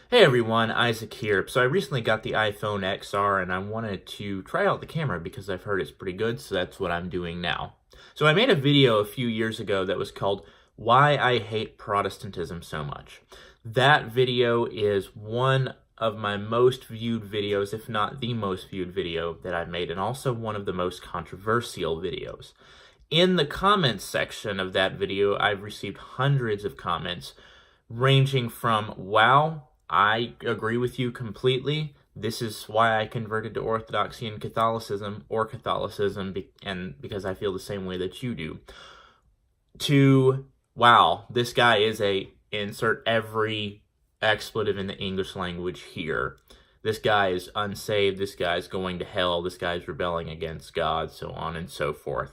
Hey everyone, Isaac here. So I recently got the iPhone XR and I wanted to try out the camera because I've heard it's pretty good, so that's what I'm doing now. So I made a video a few years ago that was called Why I Hate Protestantism So Much. That video is one of my most viewed videos, if not the most viewed video that I've made, and also one of the most controversial videos. In the comments section of that video, I've received hundreds of comments ranging from, wow, I agree with you completely. This is why I converted to Orthodoxy and Catholicism, or Catholicism, and because I feel the same way that you do, to, wow, this guy is insert every expletive in the English language here. This guy is unsaved, this guy's going to hell, this guy's rebelling against God, so on and so forth.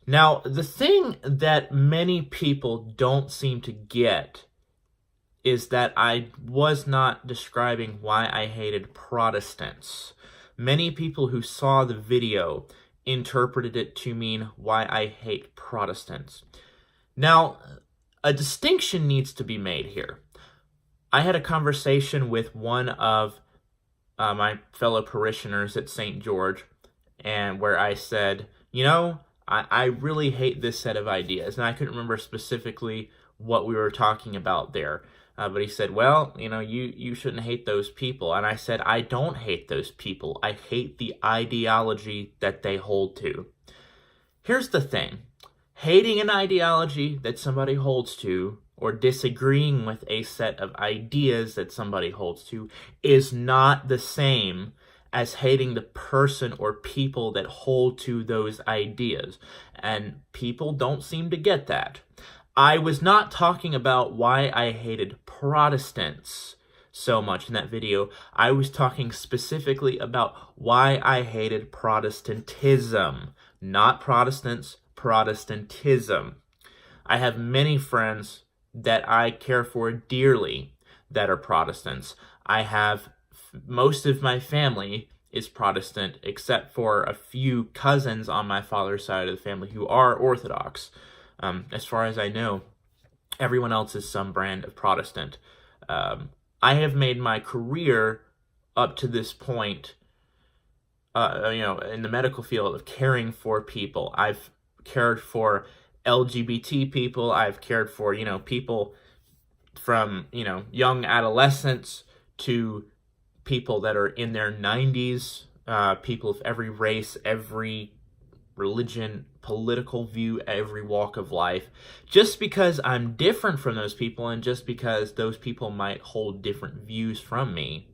Now, the thing that many people don't seem to get is that I was not describing why I hated Protestants. Many people who saw the video interpreted it to mean why I hate Protestants. Now, a distinction needs to be made here. I had a conversation with one of my fellow parishioners at St. George, and where I said, I really hate this set of ideas. And I couldn't remember specifically what we were talking about there. But he said, well, you shouldn't hate those people. And I said, I don't hate those people. I hate the ideology that they hold to. Here's the thing. Hating an ideology that somebody holds to, or disagreeing with a set of ideas that somebody holds to, is not the same as hating the person or people that hold to those ideas. And people don't seem to get that. I was not talking about why I hated Protestants so much in that video. I was talking specifically about why I hated Protestantism. Not Protestants, Protestantism. I have many friends that I care for dearly that are Protestants. Most of my family is Protestant, except for a few cousins on my father's side of the family who are Orthodox. As far as I know, everyone else is some brand of Protestant. I have made my career up to this point, in the medical field of caring for people. I've cared for LGBT people. I've cared for, people from, young adolescents to people that are in their 90s, people of every race, every religion, political view, every walk of life. Just because I'm different from those people, and just because those people might hold different views from me,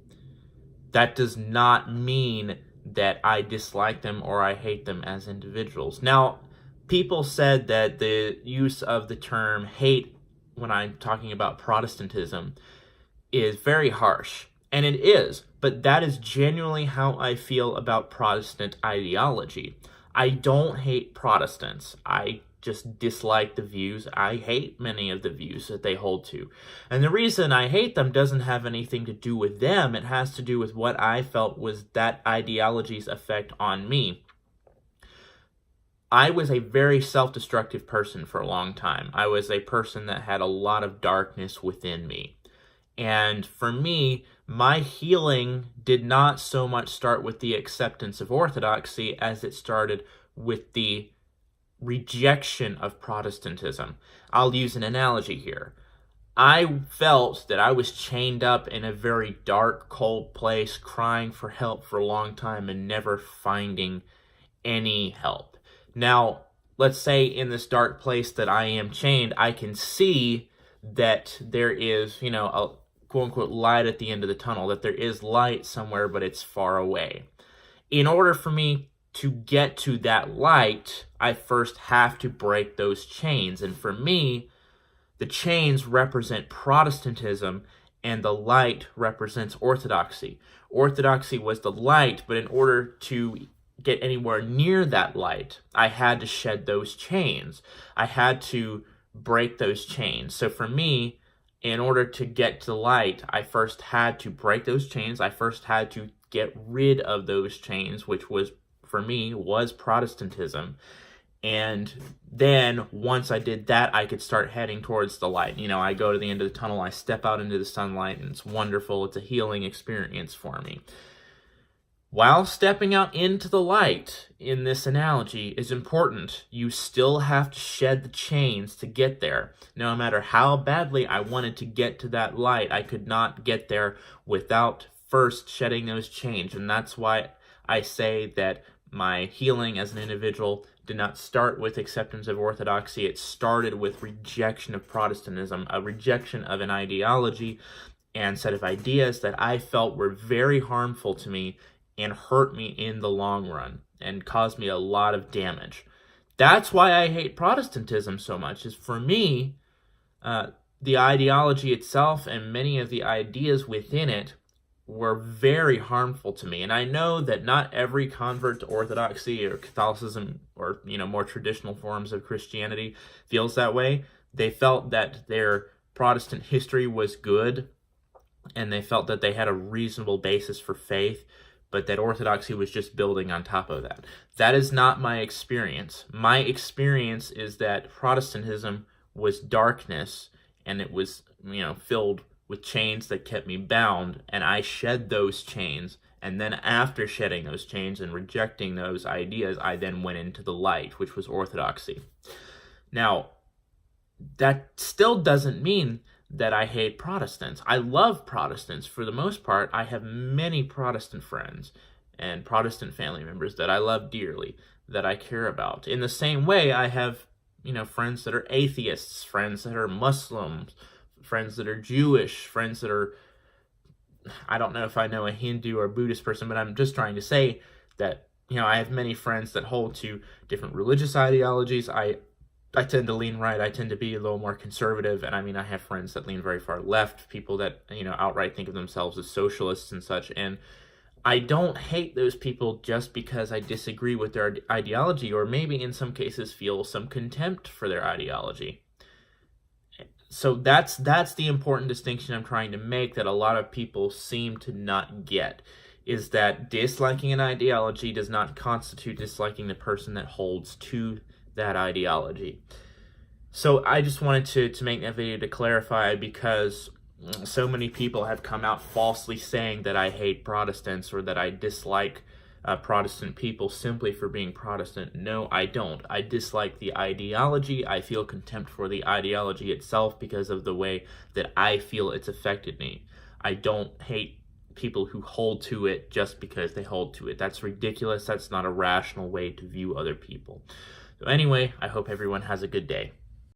that does not mean that I dislike them or I hate them as individuals. Now, people said that the use of the term hate when I'm talking about Protestantism is very harsh. And it is, but that is genuinely how I feel about Protestant ideology. I don't hate Protestants. I just dislike the views. I hate many of the views that they hold to. And the reason I hate them doesn't have anything to do with them. It has to do with what I felt was that ideology's effect on me. I was a very self-destructive person for a long time. I was a person that had a lot of darkness within me. And for me, my healing did not so much start with the acceptance of Orthodoxy as it started with the rejection of Protestantism. I'll use an analogy here. I felt that I was chained up in a very dark, cold place, crying for help for a long time and never finding any help. Now, let's say in this dark place that I am chained, I can see that there is, a quote-unquote light at the end of the tunnel, that there is light somewhere, but it's far away. In order for me to get to that light, I first have to break those chains. And for me, the chains represent Protestantism, and the light represents Orthodoxy. Orthodoxy was the light, but in order to get anywhere near that light, I had to shed those chains. I had to break those chains. So for me, in order to get to the light, I first had to break those chains. I first had to get rid of those chains, which was, for me, was Protestantism. And then once I did that, I could start heading towards the light. I go to the end of the tunnel, I step out into the sunlight, and it's wonderful. It's a healing experience for me. While stepping out into the light in this analogy is important, you still have to shed the chains to get there. No matter how badly I wanted to get to that light, I could not get there without first shedding those chains. And that's why I say that my healing as an individual did not start with acceptance of orthodoxy. It started with rejection of Protestantism, a rejection of an ideology and set of ideas that I felt were very harmful to me and hurt me in the long run and caused me a lot of damage. That's why I hate Protestantism so much, is for me, the ideology itself and many of the ideas within it were very harmful to me. And I know that not every convert to Orthodoxy or Catholicism or, more traditional forms of Christianity feels that way. They felt that their Protestant history was good and they felt that they had a reasonable basis for faith, but that Orthodoxy was just building on top of that. That is not my experience. My experience is that Protestantism was darkness, and it was, filled with chains that kept me bound, and I shed those chains, and then after shedding those chains and rejecting those ideas, I then went into the light, which was Orthodoxy. Now, that still doesn't mean that I hate Protestants. I love Protestants. For the most part, I have many Protestant friends and Protestant family members that I love dearly, that I care about. In the same way, I have, friends that are atheists, friends that are Muslims, friends that are Jewish, friends that are, I don't know if I know a Hindu or Buddhist person, but I'm just trying to say that, I have many friends that hold to different religious ideologies. I tend to lean right. I tend to be a little more conservative. And I have friends that lean very far left, people that, outright think of themselves as socialists and such. And I don't hate those people just because I disagree with their ideology, or maybe in some cases feel some contempt for their ideology. So that's the important distinction I'm trying to make that a lot of people seem to not get, is that disliking an ideology does not constitute disliking the person that holds to that ideology. So I just wanted to make that video to clarify, because so many people have come out falsely saying that I hate Protestants or that I dislike Protestant people simply for being Protestant. No, I don't. I dislike the ideology. I feel contempt for the ideology itself because of the way that I feel it's affected me. I don't hate people who hold to it just because they hold to it. That's ridiculous. That's not a rational way to view other people. So anyway, I hope everyone has a good day.